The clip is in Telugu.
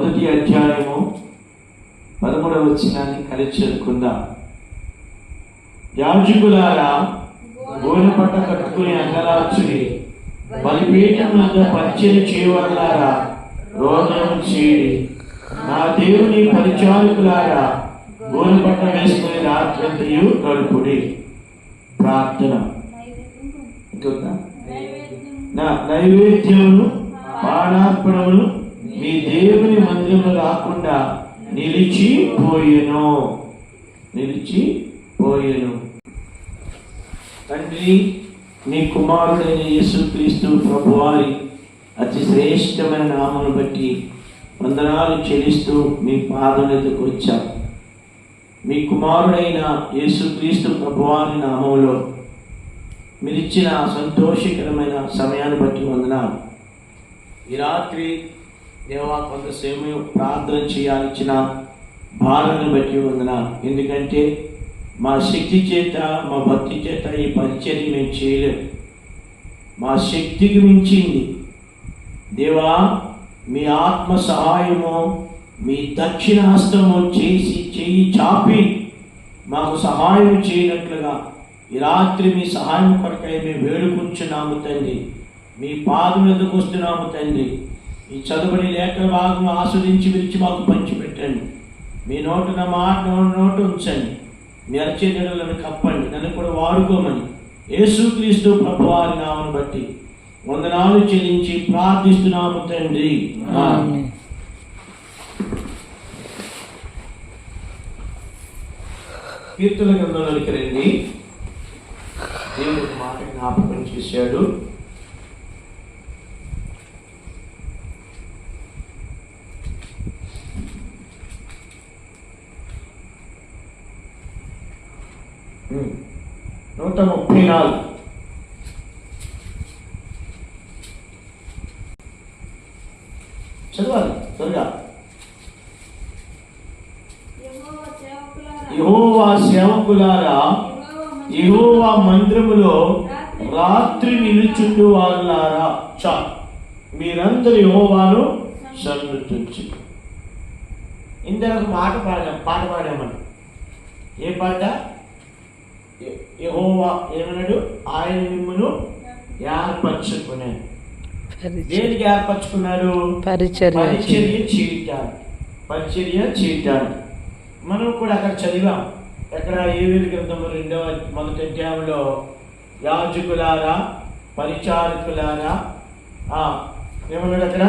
మొదటి అధ్యాయము 13వ వచనాన్ని కలిసి చదువుకుందాం. యాజకులారా, గోనె పట్ట కట్టుకుని అంగలార్చుని, బలిపీఠం వద్ద పరిచర్య చేయవారులారా, రోదనం చేయుడి. నా దేవుని పరిచారకులారా, గోనె పట్ట వేసుకుని రాత్రంతయు గడుపుడి. ప్రార్థన. నా నైవేద్యమును పానార్పణమును మీ దేవుని మందిరము రాకుండా నిలిచిపోయెను. తండ్రి, నీ కుమారుడైన యేసుక్రీస్తు ప్రభువారి అతి శ్రేష్టమైన నామమును బట్టి వందనాలు చెల్లిస్తూ మీ పాదం ఎదుకు వచ్చాం. మీ కుమారుడైన యేసుక్రీస్తు ప్రభువారి నామములో మీరిచ్చిన సంతోషకరమైన సమయాన్ని బట్టి వందనాలు. ఈ రాత్రి దేవా కొంతసేపు ప్రార్థన చేయాల్సిన భారాన్ని బట్టి వందనాలు. ఎందుకంటే మా శక్తి చేత, మా భక్తి చేత ఈ పరిచర్య మేము చేయలేము. మా శక్తికి మించింది దేవా, మీ ఆత్మ సహాయము, మీ దక్షిణ హస్తము చేసి చెయ్యి చాపి మాకు సహాయం చేయనట్లుగా ఈ రాత్రి మీ సహాయం కొరకై మేము వేడుకుంటున్నాము తండ్రి. మీ పాదం ఎదుకు వస్తున్నాము తండ్రి. ఈ చదువుని లేఖన భాగం ఆస్వాదించి విరిచి మాకు పంచిపెట్టండి. మీ నోటున మాట నోటు ఉంచండి. మీ అర్చేతలను కప్పండి. నన్ను కూడా వాడుకోమని యేసుక్రీస్తు ప్రభువారి నామమును బట్టి వందనాలు చెల్లించి ప్రార్థిస్తున్నాము తండ్రి. కీర్తన గ్రంథంలోకి రండి. దేవుడు మాట జ్ఞాపకం చేశాడు. నూట 34 చదవాలి త్వరగా. యెహోవా సేవకులారా, యెహోవా మందిరములో రాత్రి నిలుచుండు వారులారా, మీరందరూ యెహోవాను సన్నుతించు. ఇందరొక పాట పాడామని. ఏ పాట? యెహోవా ఏమన్నాడు? ఆయన మిమ్మును ఏర్పరచుకున్నాడు. దేనికి ఏర్పరచుకున్నారు? పరిచర్య చేయటానికి. మనం కూడా అక్కడ చదివాం. ఎక్కడ? యోవేలు గ్రంథము 2వ మొదటి అధ్యాయంలో యాజకులారా, పరిచారకులారా ఏమన్నాడు అక్కడ?